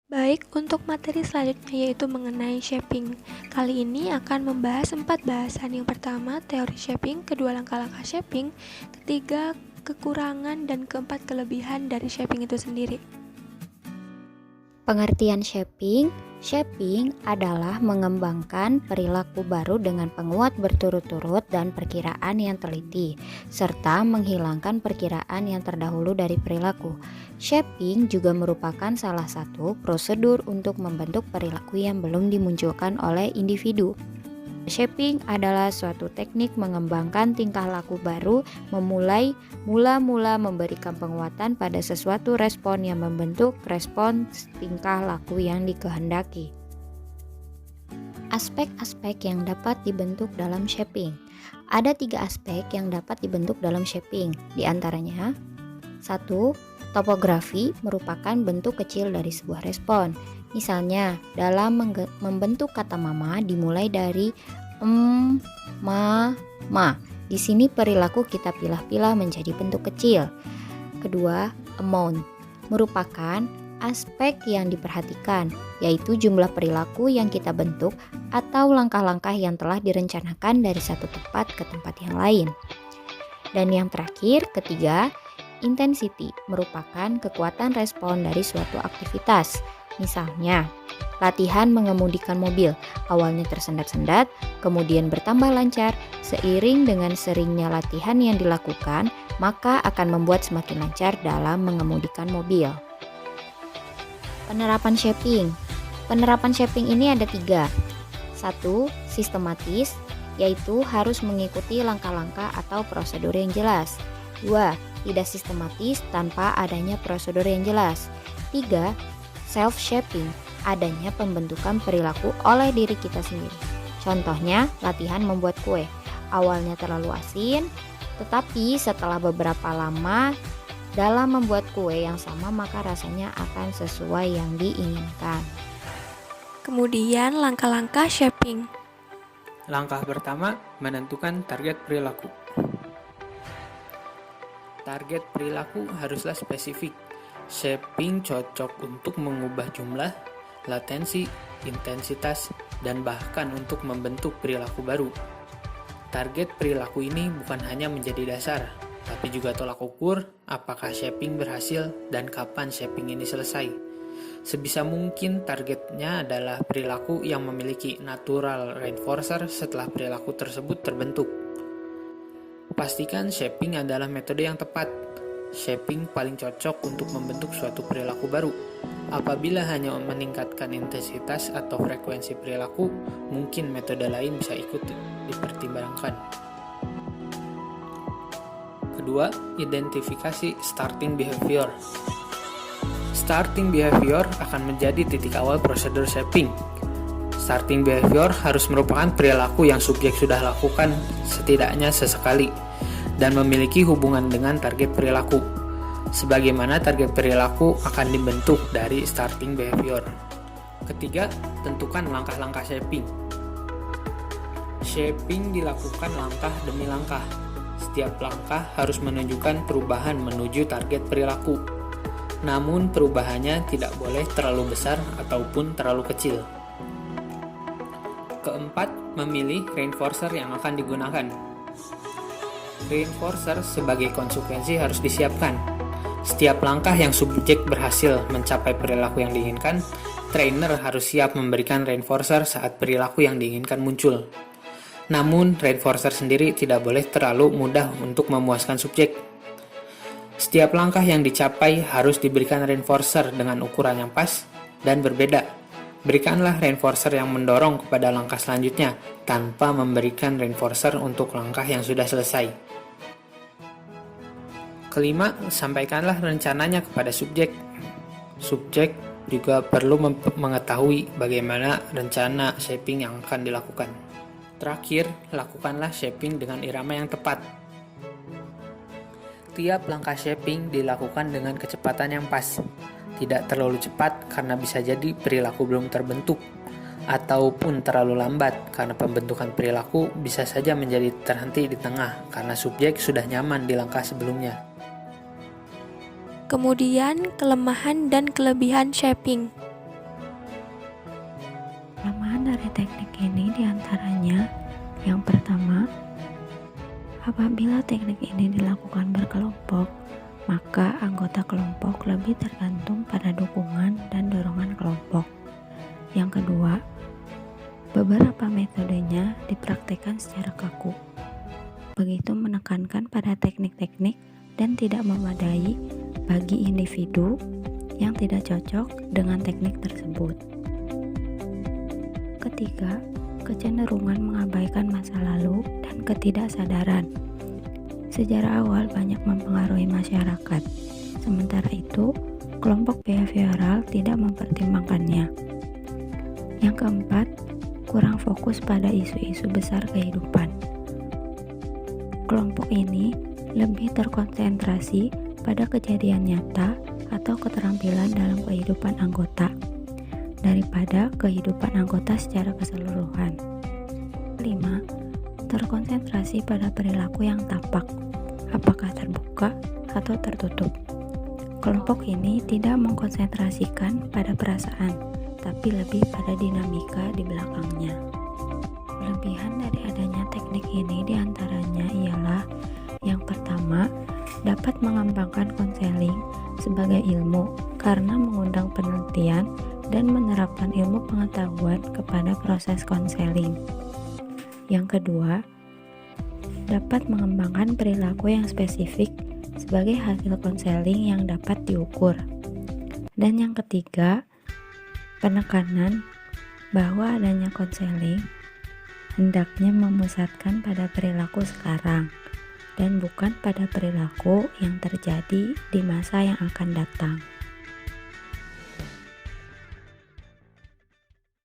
Baik, untuk materi selanjutnya yaitu mengenai shaping. Kali ini akan membahas 4 bahasan. Yang pertama, teori shaping, kedua langkah-langkah shaping, ketiga kekurangan, dan keempat kelebihan dari shaping itu sendiri. Pengertian shaping. Shaping adalah mengembangkan perilaku baru dengan penguat berturut-turut dan perkiraan yang teliti, serta menghilangkan perkiraan yang terdahulu dari perilaku. Shaping juga merupakan salah satu prosedur untuk membentuk perilaku yang belum dimunculkan oleh individu. Shaping adalah suatu teknik mengembangkan tingkah laku baru, mula-mula memberikan penguatan pada sesuatu respon yang membentuk respons tingkah laku yang dikehendaki. Aspek-aspek yang dapat dibentuk dalam shaping. Ada 3 aspek yang dapat dibentuk dalam shaping, di antaranya 1. Topografi merupakan bentuk kecil dari sebuah respon. Misalnya, dalam membentuk kata mama dimulai dari ma. Di sini perilaku kita pilah-pilah menjadi bentuk kecil. Kedua, amount merupakan aspek yang diperhatikan, yaitu jumlah perilaku yang kita bentuk atau langkah-langkah yang telah direncanakan dari satu tempat ke tempat yang lain. Dan yang terakhir, ketiga, intensity merupakan kekuatan respon dari suatu aktivitas. Misalnya, latihan mengemudikan mobil, awalnya tersendat-sendat, kemudian bertambah lancar. Seiring dengan seringnya latihan yang dilakukan, maka akan membuat semakin lancar dalam mengemudikan mobil. Penerapan shaping. Penerapan shaping ini ada 3. 1. Sistematis, yaitu harus mengikuti langkah-langkah atau prosedur yang jelas. 2. Tidak sistematis tanpa adanya prosedur yang jelas. 3. Self-shaping, adanya pembentukan perilaku oleh diri kita sendiri. Contohnya, latihan membuat kue. Awalnya terlalu asin, tetapi setelah beberapa lama dalam membuat kue yang sama, maka rasanya akan sesuai yang diinginkan. Kemudian langkah-langkah shaping. Langkah pertama, menentukan target perilaku. Target perilaku haruslah spesifik. Shaping cocok untuk mengubah jumlah, latensi, intensitas, dan bahkan untuk membentuk perilaku baru. Target perilaku ini bukan hanya menjadi dasar, tapi juga tolak ukur apakah shaping berhasil dan kapan shaping ini selesai. Sebisa mungkin targetnya adalah perilaku yang memiliki natural reinforcer setelah perilaku tersebut terbentuk. Pastikan shaping adalah metode yang tepat. Shaping paling cocok untuk membentuk suatu perilaku baru. Apabila hanya meningkatkan intensitas atau frekuensi perilaku, mungkin metode lain bisa ikut dipertimbangkan. Kedua, identifikasi starting behavior. Starting behavior akan menjadi titik awal prosedur shaping. Starting behavior harus merupakan perilaku yang subjek sudah lakukan setidaknya sesekali dan memiliki hubungan dengan target perilaku. Sebagaimana target perilaku akan dibentuk dari starting behavior. Ketiga, tentukan langkah-langkah shaping. Shaping dilakukan langkah demi langkah. Setiap langkah harus menunjukkan perubahan menuju target perilaku. Namun perubahannya tidak boleh terlalu besar ataupun terlalu kecil. Keempat, memilih reinforcer yang akan digunakan. Reinforcer sebagai konsekuensi harus disiapkan. Setiap langkah yang subjek berhasil mencapai perilaku yang diinginkan, trainer harus siap memberikan reinforcer saat perilaku yang diinginkan muncul. Namun, reinforcer sendiri tidak boleh terlalu mudah untuk memuaskan subjek. Setiap langkah yang dicapai harus diberikan reinforcer dengan ukuran yang pas dan berbeda. Berikanlah reinforcer yang mendorong kepada langkah selanjutnya, tanpa memberikan reinforcer untuk langkah yang sudah selesai. Kelima, sampaikanlah rencananya kepada subjek. Subjek juga perlu mengetahui bagaimana rencana shaping yang akan dilakukan. Terakhir, lakukanlah shaping dengan irama yang tepat. Tiap langkah shaping dilakukan dengan kecepatan yang pas. Tidak terlalu cepat karena bisa jadi perilaku belum terbentuk, ataupun terlalu lambat karena pembentukan perilaku bisa saja menjadi terhenti di tengah karena subjek sudah nyaman di langkah sebelumnya. Kemudian kelemahan dan kelebihan shaping. Kelemahan dari teknik ini diantaranya yang pertama, apabila teknik ini dilakukan berkelompok, maka anggota kelompok lebih tergantung pada dukungan dan dorongan kelompok. Yang kedua, beberapa metodenya dipraktikkan secara kaku. Begitu menekankan pada teknik-teknik dan tidak memadai bagi individu yang tidak cocok dengan teknik tersebut. Ketiga, kecenderungan mengabaikan masa lalu dan ketidaksadaran. Sejarah awal banyak mempengaruhi masyarakat, sementara itu kelompok behavioral tidak mempertimbangkannya. Yang keempat, kurang fokus pada isu-isu besar kehidupan. Kelompok ini lebih terkonsentrasi pada kejadian nyata atau keterampilan dalam kehidupan anggota daripada kehidupan anggota secara keseluruhan. 5. Terkonsentrasi pada perilaku yang tampak, apakah terbuka atau tertutup. Kelompok ini tidak mengkonsentrasikan pada perasaan, tapi lebih pada dinamika di belakangnya. Kelebihan dari adanya teknik ini diantaranya ialah yang pertama, dapat mengembangkan konseling sebagai ilmu karena mengundang penelitian dan menerapkan ilmu pengetahuan kepada proses konseling. Yang kedua, dapat mengembangkan perilaku yang spesifik sebagai hasil konseling yang dapat diukur. Dan yang ketiga, penekanan bahwa adanya konseling hendaknya memusatkan pada perilaku sekarang dan bukan pada perilaku yang terjadi di masa yang akan datang.